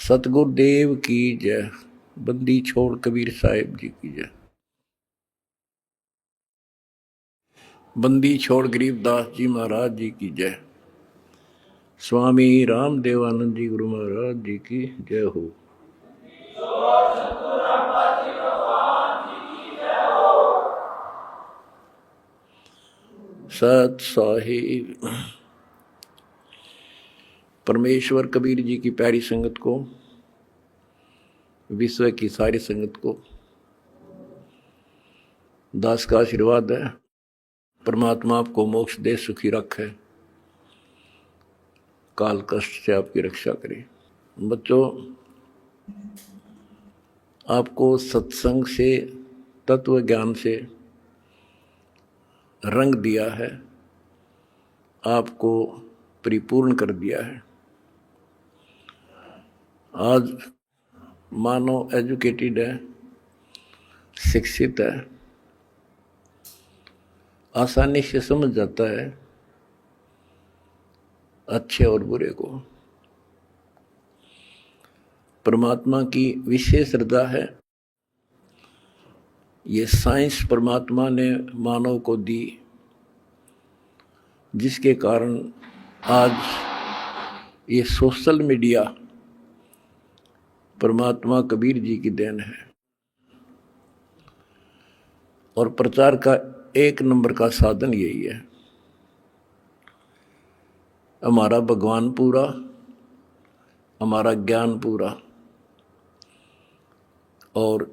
सतगुरुदेव की जय। बंदी छोड़ कबीर साहिब जी की जय। बंदी छोड़ गरीबदास जी महाराज जी की जय। स्वामी रामदेवानंद जी गुरु महाराज जी की जय हो। सत साहिब परमेश्वर कबीर जी की प्यारी संगत को, विश्व की सारी संगत को दास का आशीर्वाद है। परमात्मा आपको मोक्ष दे, सुखी रखे, काल कष्ट से आपकी रक्षा करे। बच्चों, आपको सत्संग से, तत्व ज्ञान से रंग दिया है, आपको परिपूर्ण कर दिया है। आज मानव एजुकेटेड है, शिक्षित है, आसानी से समझ जाता है अच्छे और बुरे को। परमात्मा की विशेष श्रद्धा है। ये साइंस परमात्मा ने मानव को दी, जिसके कारण आज ये सोशल मीडिया परमात्मा कबीर जी की देन है। और प्रचार का एक नंबर का साधन यही है। हमारा भगवान पूरा, हमारा ज्ञान पूरा, और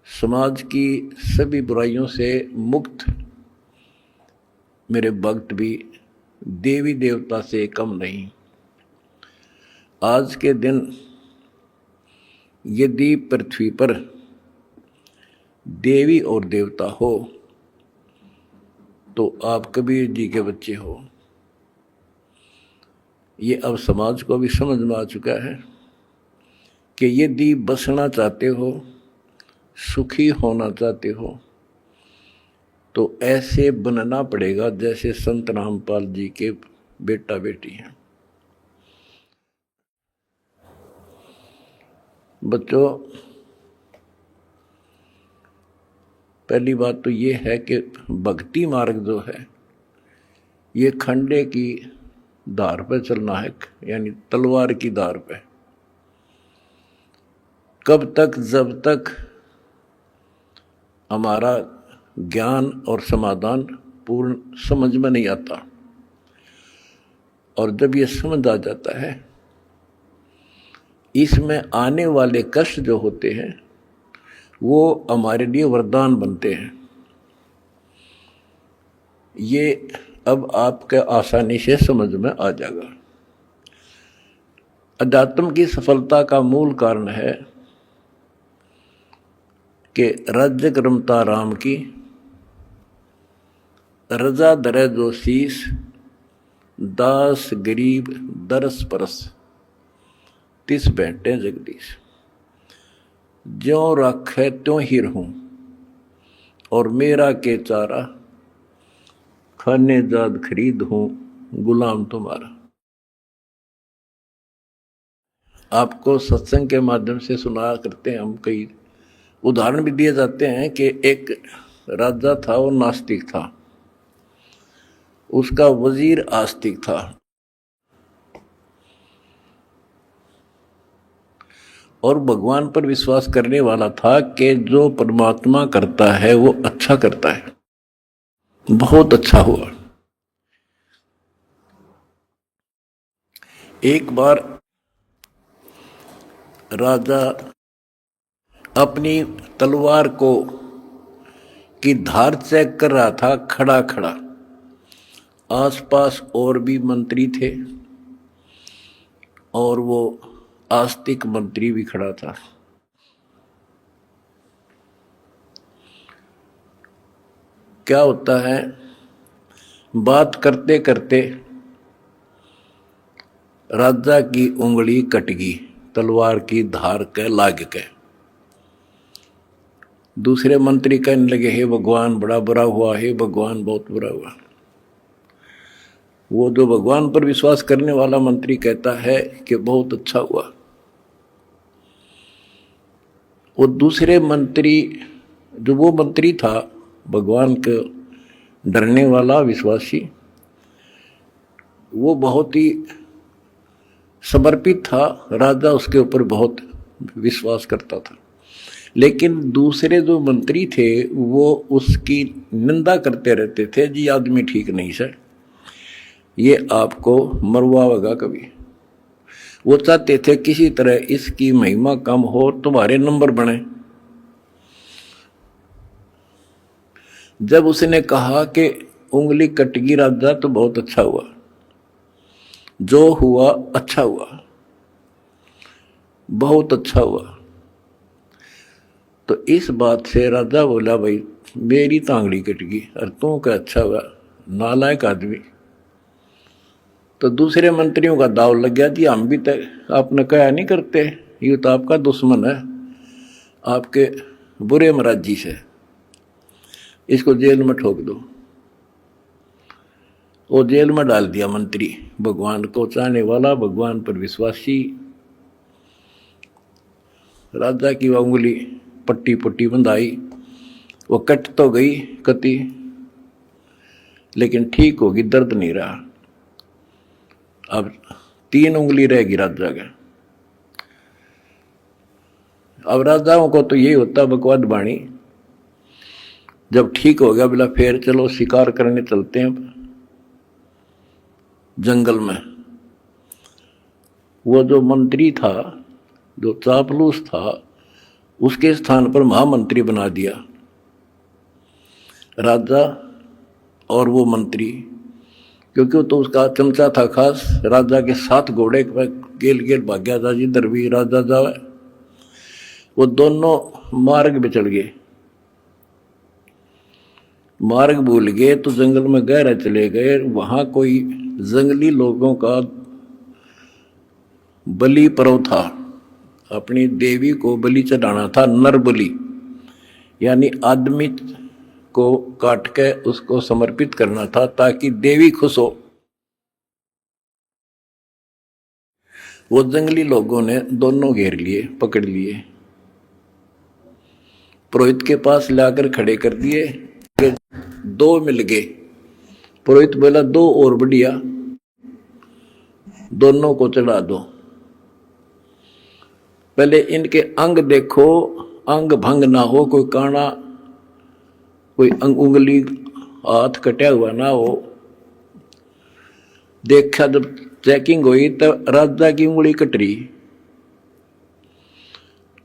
समाज की सभी बुराइयों से मुक्त मेरे भक्त भी देवी देवता से कम नहीं। आज के दिन यदि पृथ्वी पर देवी और देवता हो तो आप कबीर जी के बच्चे हो। ये अब समाज को भी समझ में आ चुका है कि यदि बसना चाहते हो, सुखी होना चाहते हो, तो ऐसे बनना पड़ेगा जैसे संत रामपाल जी के बेटा बेटी हैं। बच्चों, पहली बात तो ये है कि भक्ति मार्ग जो है ये खंडे की धार पर चलना है, यानी तलवार की धार पे। कब तक? जब तक हमारा ज्ञान और समाधान पूर्ण समझ में नहीं आता। और जब ये समझ आ जाता है, इसमें आने वाले कष्ट जो होते हैं वो हमारे लिए वरदान बनते हैं। ये अब आपके आसानी से समझ में आ जाएगा। अध्यात्म की सफलता का मूल कारण है कि राज्य रमता राम की, रजा दरे जो शीस, दास गरीब दरस परस, तिस बैठे जगदीश। ज्यों रखे त्यों ही रहूं, और मेरा के चारा, खाने जाद खरीद हूं, गुलाम तुम्हारा। आपको सत्संग के माध्यम से सुना करते हैं हम, कई उदाहरण भी दिए जाते हैं कि एक राजा था, वो नास्तिक था, उसका वजीर आस्तिक था। और भगवान पर विश्वास करने वाला था कि जो परमात्मा करता है वो अच्छा करता है। बहुत अच्छा हुआ। एक बार राजा अपनी तलवार को की धार चेक कर रहा था, खड़ा खड़ा। आसपास और भी मंत्री थे और वो आस्तिक मंत्री भी खड़ा था। क्या होता है, बात करते करते राजा की उंगली कट गई, तलवार की धार के लाग के। दूसरे मंत्री कहने लगे, हे भगवान बड़ा बुरा हुआ, हे भगवान बहुत बुरा हुआ। वो जो भगवान पर विश्वास करने वाला मंत्री कहता है कि बहुत अच्छा हुआ, वो दूसरे मंत्री, जो वो मंत्री था भगवान के डरने वाला विश्वासी, वो बहुत ही समर्पित था, राजा उसके ऊपर बहुत विश्वास करता था। लेकिन दूसरे जो मंत्री थे वो उसकी निंदा करते रहते थे, जी आदमी ठीक नहीं सर, ये आपको मरवाएगा कभी। वो चाहते थे किसी तरह इसकी महिमा कम हो, तुम्हारे नंबर बने। जब उसने कहा कि उंगली कटगी राजा तो बहुत अच्छा हुआ, जो हुआ अच्छा हुआ, बहुत अच्छा हुआ, तो इस बात से राजा बोला भाई मेरी तांगड़ी कट गई और तू क्या अच्छा हुआ, नालायक आदमी। तो दूसरे मंत्रियों का दाव लग गया, जी हम भी तो आपने कहा नहीं करते, ये तो आपका दुश्मन है, आपके बुरे मराजी से, इसको जेल में ठोक दो। वो जेल में डाल दिया मंत्री, भगवान को चाहने वाला, भगवान पर विश्वासी। राजा की वह उंगली पट्टी पट्टी बंधाई, वो कट तो गई कति, लेकिन ठीक होगी, दर्द नहीं रहा। अब 3 उंगली रहेगी राजा का। अब राजाओं को तो यही होता बकवाद बाणी, जब ठीक हो गया बोला फिर चलो शिकार करने चलते हैं जंगल में। वो जो मंत्री था, जो चापलूस था, उसके स्थान पर महामंत्री बना दिया राजा और वो मंत्री, क्योंकि तो उसका चमचा था खास। राजा के 7 घोड़े गेल गेल भाग्या था, जिधर भी राजा जावे वो दोनों मार्ग पे चल गए। मार्ग भूल गए तो जंगल में गहरा चले गए। वहां कोई जंगली लोगों का बलि पर्व था, अपनी देवी को बलि चढ़ाना था, नर बलि, यानी आदमी को काट के उसको समर्पित करना था ताकि देवी खुश हो। वो जंगली लोगों ने दोनों घेर लिए, पकड़ लिए, पुरोहित के पास लाकर खड़े कर दिए। 2 मिल गए। पुरोहित बोला 2 और बढ़िया, दोनों को चढ़ा दो। पहले इनके अंग देखो, अंग भंग ना हो, कोई काना, कोई उंगली हाथ कटा हुआ ना हो। देखा जब चेकिंग हुई तो राजा की उंगली कट रही।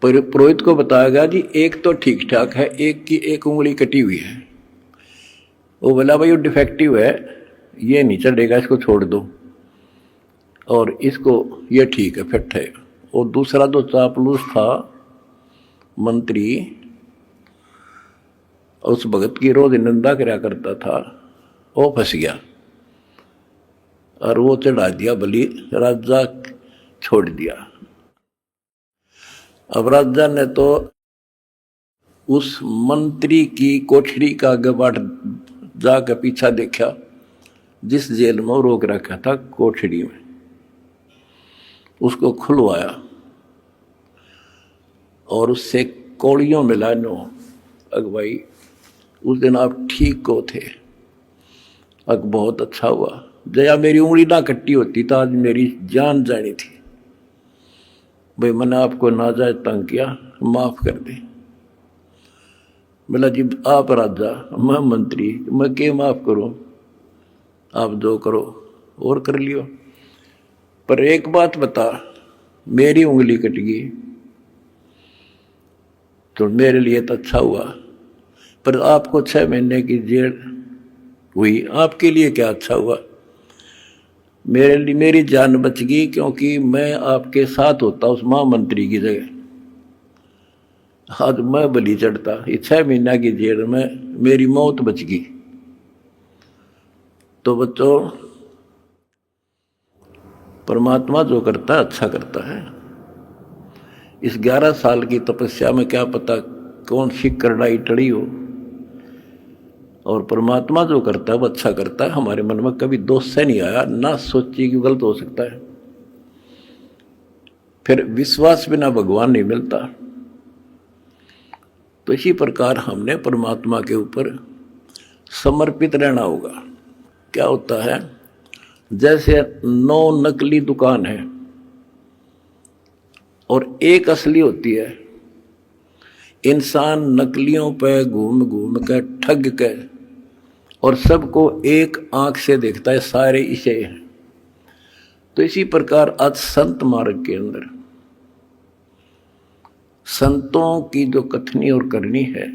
पुरोहित को बताया गया जी एक तो ठीक ठाक है, एक की एक उंगली कटी हुई है। वो बोला भाई वो डिफेक्टिव है, ये नहीं चढ़ेगा, इसको छोड़ दो, और इसको ये ठीक है, फिट है। और दूसरा जो चापलूस था मंत्री, उस भगत की रोज निंदा करा करता था, वो फंस गया और वो चढ़ा दिया बलि, राजा छोड़ दिया। अब राजा ने तो उस मंत्री की कोठरी का गबाट जाकर पीछा देखा, जिस जेल में वो रोक रखा था कोठरी में, उसको खुलवाया और उससे कौड़ियों मिला नो, अगवाई उस दिन आप ठीक को थे, अग बहुत अच्छा हुआ, जया मेरी उंगली ना कट्टी होती तो आज मेरी जान जानी थी। भाई मैंने आपको नाजायज तंग किया, माफ कर दे। बोला जी आप राजा, मैं मंत्री, मैं क्या माफ करूं, आप जो करो और कर लियो, पर एक बात बता, मेरी उंगली कट गई तो मेरे लिए तो अच्छा हुआ, पर आपको 6 महीने की जेल हुई, आपके लिए क्या अच्छा हुआ? मेरे लिए मेरी जान बच गई, क्योंकि मैं आपके साथ होता उस महामंत्री की जगह, आज मैं बलि चढ़ता। ये 6 महीना की जेल में मेरी मौत बच गई। तो बच्चों, परमात्मा जो करता है अच्छा करता है। इस 11 साल की तपस्या में क्या पता कौन सी करड़ाई टड़ी हो, और परमात्मा जो करता है वो अच्छा करता है। हमारे मन में कभी दोष से नहीं आया, ना सोचिए कि गलत हो सकता है। फिर विश्वास बिना भगवान नहीं मिलता। तो इसी प्रकार हमने परमात्मा के ऊपर समर्पित रहना होगा। क्या होता है, जैसे 9 नकली दुकान है और एक असली होती है। इंसान नकलियों पे घूम घूम के ठग के और सबको एक आंख से देखता है, सारे इसे हैं। तो इसी प्रकार आज संत मार्ग के अंदर संतों की जो कथनी और करनी है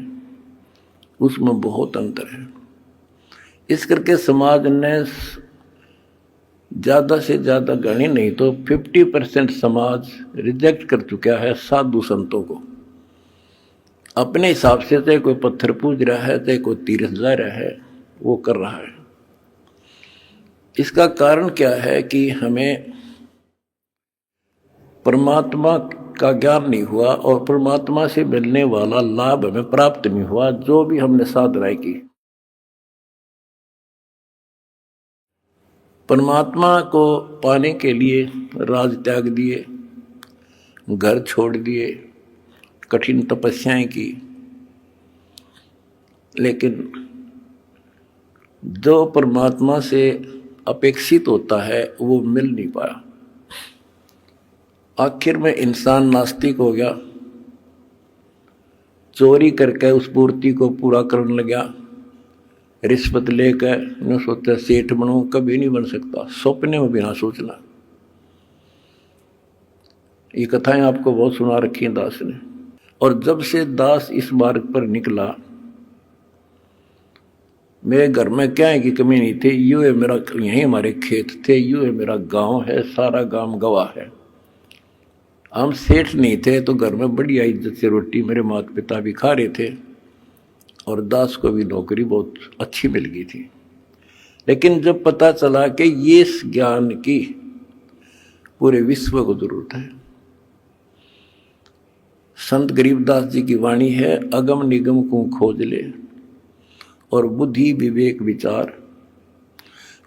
उसमें बहुत अंतर है। इस करके समाज ने ज़्यादा से ज़्यादा गणी नहीं तो 50% समाज रिजेक्ट कर चुका है साधु संतों को। अपने हिसाब से चाहे कोई पत्थर पूज रहा है, चाहे कोई तीर्थ जा रहा है, वो कर रहा है। इसका कारण क्या है कि हमें परमात्मा का ज्ञान नहीं हुआ और परमात्मा से मिलने वाला लाभ हमें प्राप्त नहीं हुआ। जो भी हमने साधनाएं की, परमात्मा को पाने के लिए राज त्याग दिए, घर छोड़ दिए, कठिन तपस्याएं की, लेकिन जो परमात्मा से अपेक्षित होता है वो मिल नहीं पाया। आखिर में इंसान नास्तिक हो गया, चोरी करके उस पूर्ति को पूरा करने लगा। रिश्वत लेकर न सोचा सेठ बनूं, कभी नहीं बन सकता, सपने में भी ना सोचना। ये कथाएं आपको बहुत सुना रखी हैं दास ने। और जब से दास इस मार्ग पर निकला, मेरे घर में क्या है कि कमी नहीं थी। यूँ है मेरा, यहीं हमारे खेत थे, यूँ है मेरा गांव है, सारा गांव गवाह है। हम सेठ नहीं थे तो घर में बढ़िया इज्जत से रोटी मेरे माता पिता भी खा रहे थे और दास को भी नौकरी बहुत अच्छी मिल गई थी। लेकिन जब पता चला कि ये इस ज्ञान की पूरे विश्व को जरूरत है, संत गरीबदास जी की वाणी है, अगम निगम को खोज ले और बुद्धि विवेक विचार,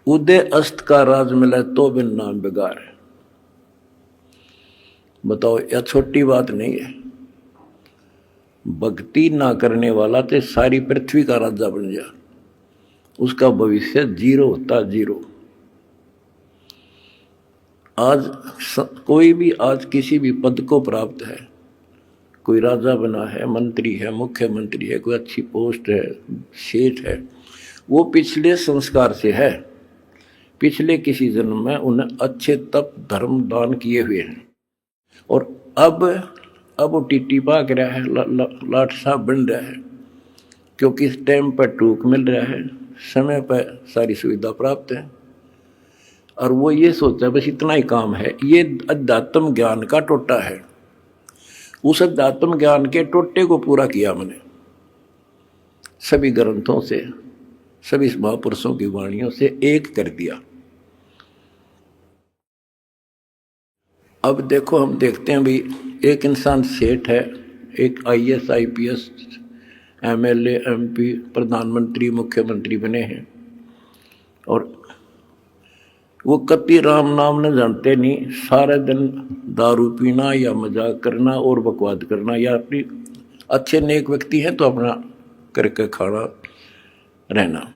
उदय अस्त का राज मिला तो बिन नाम बेगार। बताओ, यह छोटी बात नहीं है। भक्ति ना करने वाला तो सारी पृथ्वी का राजा बन जा, उसका भविष्य जीरो होता, जीरो। आज कोई भी आज किसी भी पद को प्राप्त है, कोई राजा बना है, मंत्री है, मुख्यमंत्री है, कोई अच्छी पोस्ट है, सेठ है, वो पिछले संस्कार से है। पिछले किसी जन्म में उन्हें अच्छे तप धर्म दान किए हुए हैं और अब वो टीटी भाग रहा है, लाट साहब बन रहा है, क्योंकि इस टाइम पर टूक मिल रहा है, समय पर सारी सुविधा प्राप्त है और वो ये सोचता है बस इतना ही काम है। ये अध्यात्म ज्ञान का टोटा है। उस अध्यात्म ज्ञान के टोटे को पूरा किया मैंने सभी ग्रंथों से, सभी महापुरुषों की वाणियों से एक कर दिया। अब देखो, हम देखते हैं भाई, एक इंसान सेठ है, एक IAS IPS MLA MP प्रधानमंत्री मुख्यमंत्री बने हैं और वो कति राम नाम न जानते नहीं, सारे दिन दारू पीना या मजाक करना और बकवाद करना, या अपनी अच्छे नेक व्यक्ति हैं तो अपना करके खाना रहना।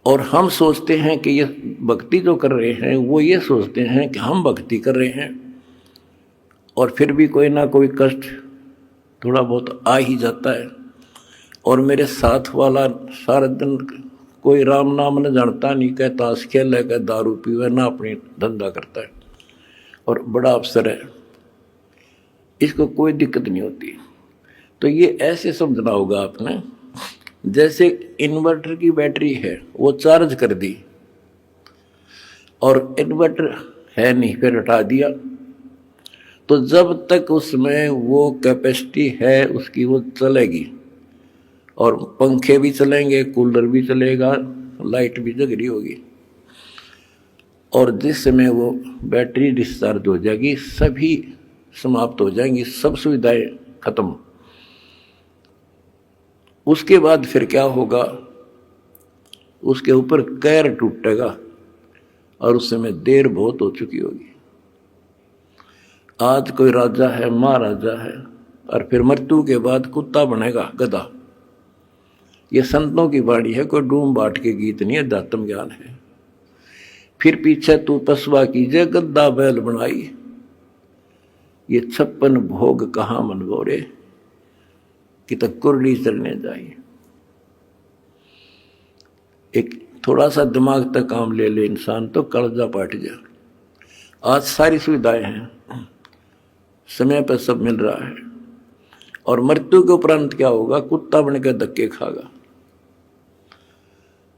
और हम सोचते हैं कि ये भक्ति जो कर रहे हैं, वो ये सोचते हैं कि हम भक्ति कर रहे हैं और फिर भी कोई ना कोई कष्ट थोड़ा बहुत आ ही जाता है। और मेरे साथ वाला सारा दिन कोई राम नाम न जानता, नहीं कहता, ताश खेल है, दारू पीवे, ना अपनी धंधा करता है और बड़ा अफसर है, इसको कोई दिक्कत नहीं होती। तो ये ऐसे समझना होगा आपने, जैसे इन्वर्टर की बैटरी है, वो चार्ज कर दी और इन्वर्टर है नहीं, फिर हटा दिया, तो जब तक उसमें वो कैपेसिटी है उसकी, वो चलेगी और पंखे भी चलेंगे, कूलर भी चलेगा, लाइट भी जग रही होगी। और जिस समय वो बैटरी डिस्चार्ज हो जाएगी, सभी समाप्त हो जाएंगी, सब सुविधाएं खत्म। उसके बाद फिर क्या होगा, उसके ऊपर कैर टूटेगा और उस समय देर बहुत हो चुकी होगी। आज कोई राजा है, महाराजा है, और फिर मृत्यु के बाद कुत्ता बनेगा, गधा। ये संतों की वाणी है, कोई डूम बाट के गीत नहीं है, अध्यात्म ज्ञान है। फिर पीछे तू पसवा कीजिए, गद्दा बैल बनाई, ये 56 भोग कहाँ मन बोरे, कि तक कुरली चलने जाइए। एक थोड़ा सा दिमाग तक काम ले ले इंसान तो कलजा पाट जा। आज सारी सुविधाएं हैं, समय पर सब मिल रहा है, और मृत्यु के उपरांत क्या होगा, कुत्ता बनकर धक्के खागा।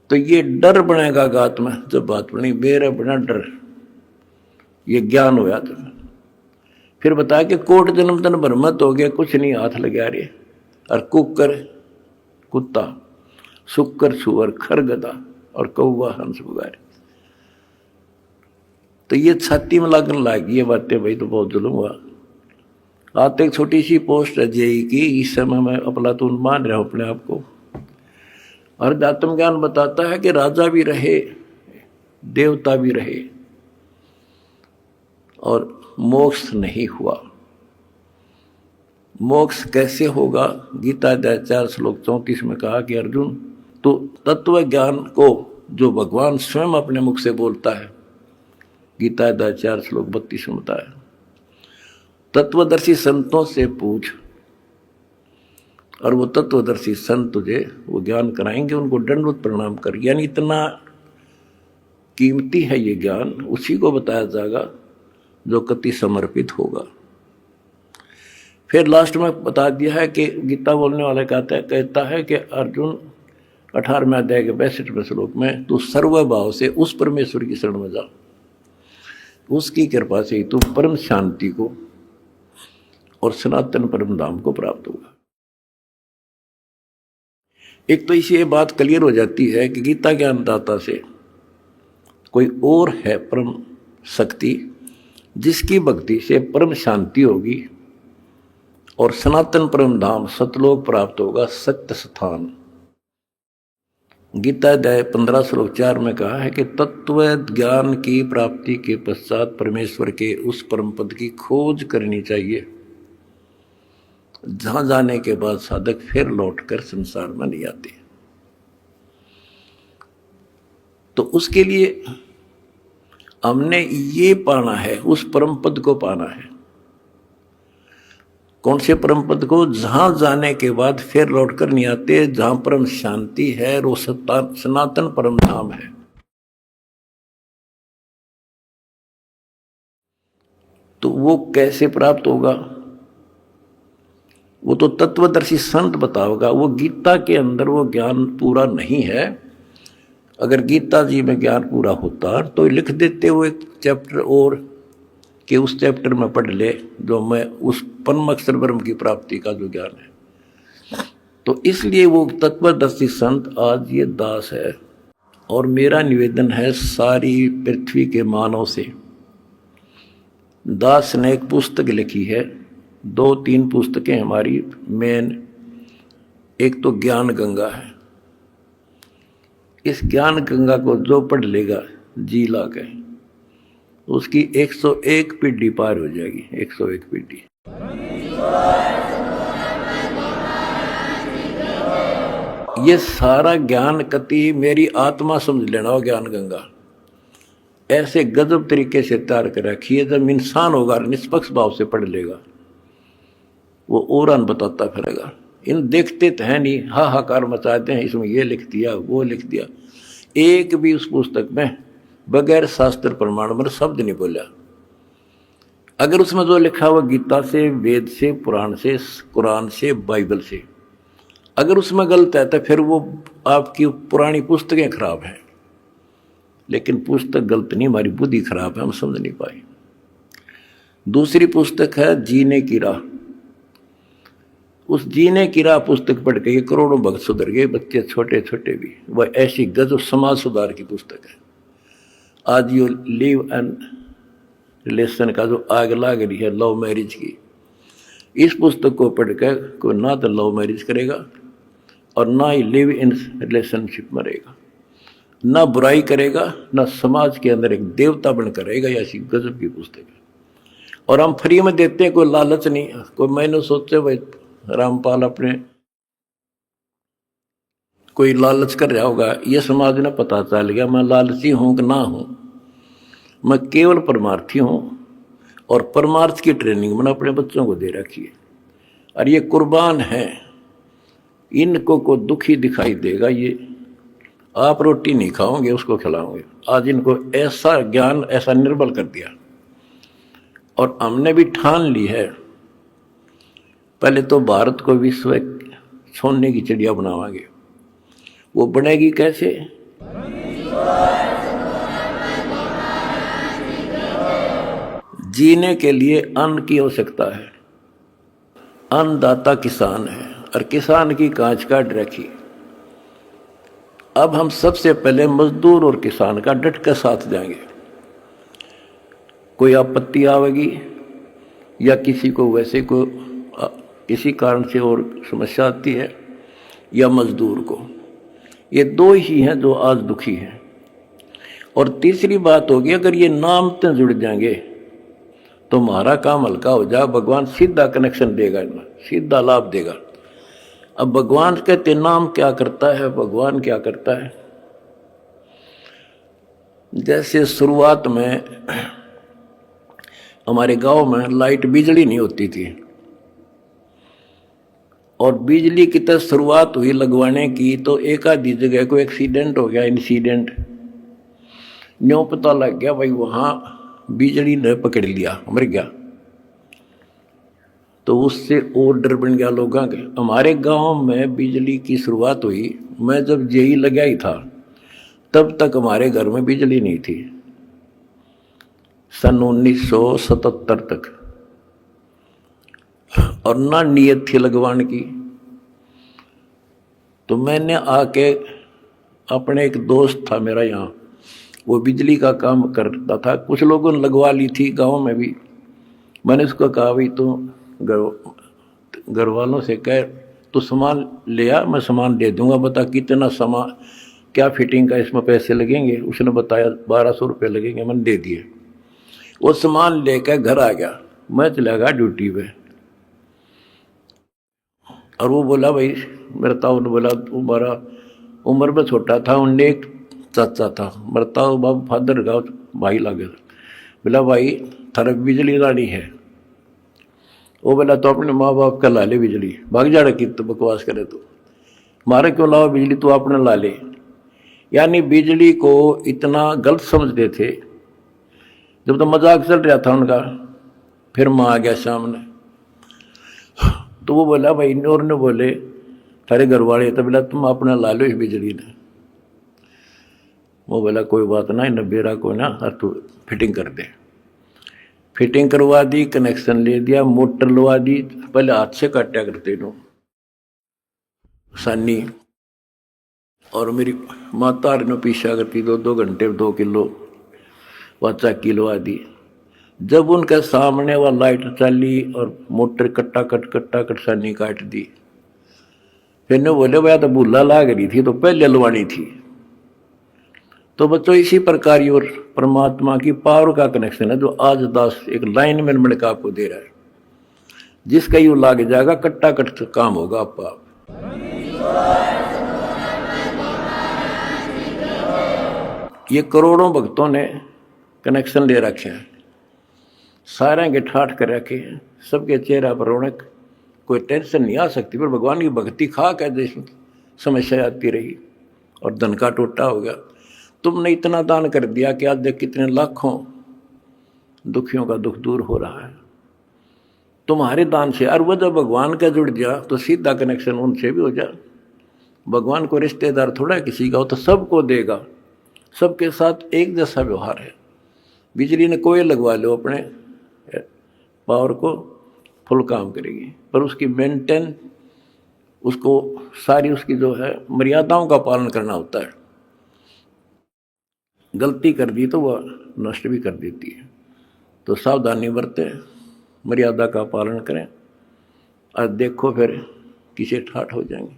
तो ये डर बनेगा गात में, जब बात बनी बेर बना डर, ये ज्ञान होया तुम्हें। फिर बताया कि कोट जन्म तन भ्रमत हो गया, कुछ नहीं हाथ लगा रहे, और कुकर कुत्ता, सुक्कर सुअर, खर गधा, और कौवा हंस बुगारे। तो ये छाती में लगने लगी ये बातें, भाई तो बहुत जुल्म हुआ। आते एक छोटी सी पोस्ट है जेई की, इस समय मैं अफलातून मान रहा हूं अपने आप को। और अध्यात्म ज्ञान बताता है कि राजा भी रहे, देवता भी रहे, और मोक्ष नहीं हुआ। मोक्ष कैसे होगा, गीता अध्याय 4 श्लोक 34 में कहा कि अर्जुन, तो तत्व ज्ञान को जो भगवान स्वयं अपने मुख से बोलता है, गीता अध्याय 4 श्लोक 32 में बताया, तत्वदर्शी संतों से पूछ, और वो तत्वदर्शी संत तुझे वो ज्ञान कराएंगे, उनको दंडवत प्रणाम कर। यानी इतना कीमती है ये ज्ञान, उसी को बताया जाएगा जो कति समर्पित होगा। फिर लास्ट में बता दिया है कि गीता बोलने वाले कहता है कि अर्जुन 18वें अध्याय के 62वें श्लोक में, तू सर्वभाव से उस परमेश्वर की शरण में जा, उसकी कृपा से ही तू परम शांति को और सनातन परम धाम को प्राप्त होगा। एक तो इसी ये बात क्लियर हो जाती है कि गीता ज्ञानदाता से कोई और है परम शक्ति, जिसकी भक्ति से परम शांति होगी और सनातन परम धाम सतलोक प्राप्त होगा, सत्य स्थान। गीता अध्याय 15 श्लोक 4 में कहा है कि तत्व ज्ञान की प्राप्ति के पश्चात परमेश्वर के उस परम पद की खोज करनी चाहिए, जहां जाने के बाद साधक फिर लौटकर संसार में नहीं आते। तो उसके लिए हमने ये पाना है, उस परम पद को पाना है। कौन से परम पद को, जहां जाने के बाद फिर लौटकर नहीं आते, जहां परम शांति है, वो सनातन परम धाम है। तो वो कैसे प्राप्त होगा, वो तो तत्वदर्शी संत बताओगा। वो गीता के अंदर वो ज्ञान पूरा नहीं है। अगर गीता जी में ज्ञान पूरा होता तो लिख देते वो एक चैप्टर और, कि उस चैप्टर में पढ़ ले जो मैं उस परम अक्षर ब्रह्म की प्राप्ति का जो ज्ञान है। तो इसलिए वो तत्वदर्शी संत आज ये दास है। और मेरा निवेदन है सारी पृथ्वी के मानव से, दास ने एक पुस्तक लिखी है, 2-3 पुस्तकें हमारी मेन, एक तो ज्ञान गंगा है। इस ज्ञान गंगा को जो पढ़ लेगा जी ला के, उसकी 101 पीढ़ी पार हो जाएगी, 101 पीढ़ी। ये सारा ज्ञान कति मेरी आत्मा समझ लेना हो, ज्ञान गंगा ऐसे गजब तरीके से तैयार कर रखी है। जब इंसान होगा निष्पक्ष भाव से पढ़ लेगा, वो और बताता फिरेगा। इन देखते तो है नहीं, हाहाकार मचाते हैं, इसमें ये लिख दिया वो लिख दिया। एक भी उस पुस्तक में बगैर शास्त्र प्रमाण में शब्द नहीं बोला। अगर उसमें जो लिखा हुआ गीता से, वेद से, पुराण से, कुरान से, बाइबल से, अगर उसमें गलत है तो फिर वो आपकी पुरानी पुस्तकें खराब हैं। लेकिन पुस्तक गलत नहीं, हमारी बुद्धि खराब है, हम समझ नहीं पाए। दूसरी पुस्तक है जीने की राह। उस जीने की राह पुस्तक पढ़ के करोड़ों भक्त सुधर गए, बच्चे छोटे छोटे भी। वह ऐसी गजब समाज सुधार की पुस्तक है। आज ये लिव एंड रिलेशन का जो आग लाग रही है लव मैरिज की, इस पुस्तक को पढ़कर कोई ना तो लव मैरिज करेगा और ना ही लिव इन रिलेशनशिप में रहेगा, ना बुराई करेगा, ना समाज के अंदर एक देवता बनकर रहेगा। ये ऐसी गजब की पुस्तक है और हम फ्री में देते हैं, कोई लालच नहीं। कोई मैंने सोचे भाई रामपाल अपने कोई लालच कर रहा होगा, ये समाज ने पता चल गया मैं लालची हूं कि ना हूं। मैं केवल परमार्थी हूं और परमार्थ की ट्रेनिंग मैंने अपने बच्चों को दे रखी है। और ये कुर्बान है, इनको को दुखी दिखाई देगा, ये आप रोटी नहीं खाओगे उसको खिलाओगे। आज इनको ऐसा ज्ञान ऐसा निर्बल कर दिया और हमने भी ठान ली है पहले तो भारत को विश्व सोने की चिड़िया बनावांगे। वो बनेगी कैसे? जीने के लिए अन्न की आवश्यकता है, अन्नदाता किसान है और किसान की कांच काट रखी। अब हम सबसे पहले मजदूर और किसान का डट कर साथ देंगे। कोई आपत्ति आवेगी या किसी को वैसे को किसी कारण से और समस्या आती है या मजदूर को, ये दो ही हैं जो आज दुखी हैं। और तीसरी बात होगी, अगर ये नाम से जुड़ जाएंगे तो हमारा काम हल्का हो जाए। भगवान सीधा कनेक्शन देगा, इनमें सीधा लाभ देगा। अब भगवान कहते नाम क्या करता है, भगवान क्या करता है। जैसे शुरुआत में हमारे गांव में लाइट बिजली नहीं होती थी और बिजली की तरह शुरुआत हुई लगवाने की, तो एक आधी जगह को एक्सीडेंट हो गया, इंसिडेंट न्यों पता लग गया भाई वहां बिजली ने पकड़ लिया, मर गया। तो उससे और डर बन गया लोगों के। हमारे गांव में बिजली की शुरुआत हुई, मैं जब जेई लगा ही था तब तक हमारे घर में बिजली नहीं थी, सन 1977 तक, और ना नीयत थी लगवाने की। तो मैंने आके अपने एक दोस्त था मेरा यहाँ, वो बिजली का काम करता था, कुछ लोगों ने लगवा ली थी गांव में भी। मैंने उसको कहा भाई तो घर वालों से कह तो सामान ले आ, मैं सामान दे दूंगा, बता कितना सामान क्या फिटिंग का इसमें पैसे लगेंगे। उसने बताया 1200 रुपये लगेंगे, मैंने दे दिए। वो सामान लेकर घर आ गया, मैं चला गया ड्यूटी पे। और वो बोला भाई मेरा ताऊ ने बोला, तुम्हारा उम्र में छोटा था, उनने एक चाचा था मेरा ताऊ बाबू फादर का भाई लागे, बोला भाई थारा बिजली लानी है। वो बोला तो अपने माँ बाप का ला ले बिजली, भाग जा रखी तो बकवास करे तो मारे क्यों लाओ बिजली, तू अपने ला ले। यानी बिजली को इतना गलत समझते थे। जब तो मजाक चल रहा था उनका, फिर माँ आ गया सामने, तो वो बोला भाई और ने बोले थारे घर वाले, तो बोला तुम अपना ला लो इस बिजली ने। वो बोला कोई बात ना, नबेरा को ना तू फिटिंग कर दे। फिटिंग करवा दी, कनेक्शन ले दिया, मोटर लगा दी। पहले हाथ से काटा करते नो सानी, और मेरी माता नो पीछा करती 2-2 घंटे 2 किलो वाचा किलो आदि। जब उनके सामने वह लाइट चली और मोटर कट्टा कट सानी काट दी, फिर ने बोले भैया तो भूला लाग रही थी तो पहले लवानी थी। तो बच्चों इसी प्रकार और परमात्मा की पावर का कनेक्शन है जो आज दास एक लाइन में मिल का आपको दे रहा है। जिसका यू लाग जाएगा कट्टा कट काम होगा आपका। ये करोड़ों भक्तों ने कनेक्शन ले रखे हैं, सारे के ठाठ कर रखे हैं, सबके चेहरा पर रौनक, कोई टेंशन नहीं आ सकती। पर भगवान की भक्ति खा के देश में समस्या आती रही और धन का टोटा हो गया। तुमने इतना दान कर दिया कि आज देख कितने लाखों दुखियों का दुख दूर हो रहा है तुम्हारे दान से। और वह जब भगवान का जुड़ गया तो सीधा कनेक्शन उनसे भी हो जाए। भगवान को रिश्तेदार थोड़ा किसी का हो, तो सबको देगा, सबके साथ एक जैसा व्यवहार है। बिजली ने कोई लगवा लो अपने पावर को, फुल काम करेगी, पर उसकी मेंटेन, उसको सारी उसकी जो है मर्यादाओं का पालन करना होता है। गलती कर दी तो वह नष्ट भी कर देती है। तो सावधानी बरतें, मर्यादा का पालन करें और देखो फिर किसे ठाठ हो जाएंगे।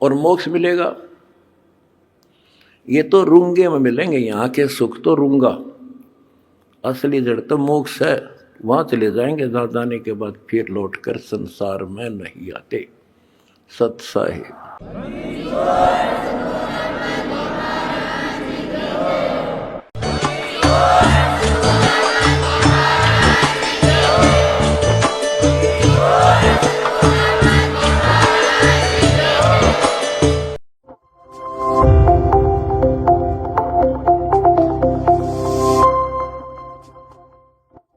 और मोक्ष मिलेगा। ये तो रूंगे में मिलेंगे, यहाँ के सुख तो रूंगा, असली जड़ तो मोक्ष है। वहां चले जाएंगे जहां जाने के बाद फिर लौटकर संसार में नहीं आते। सत साहिब।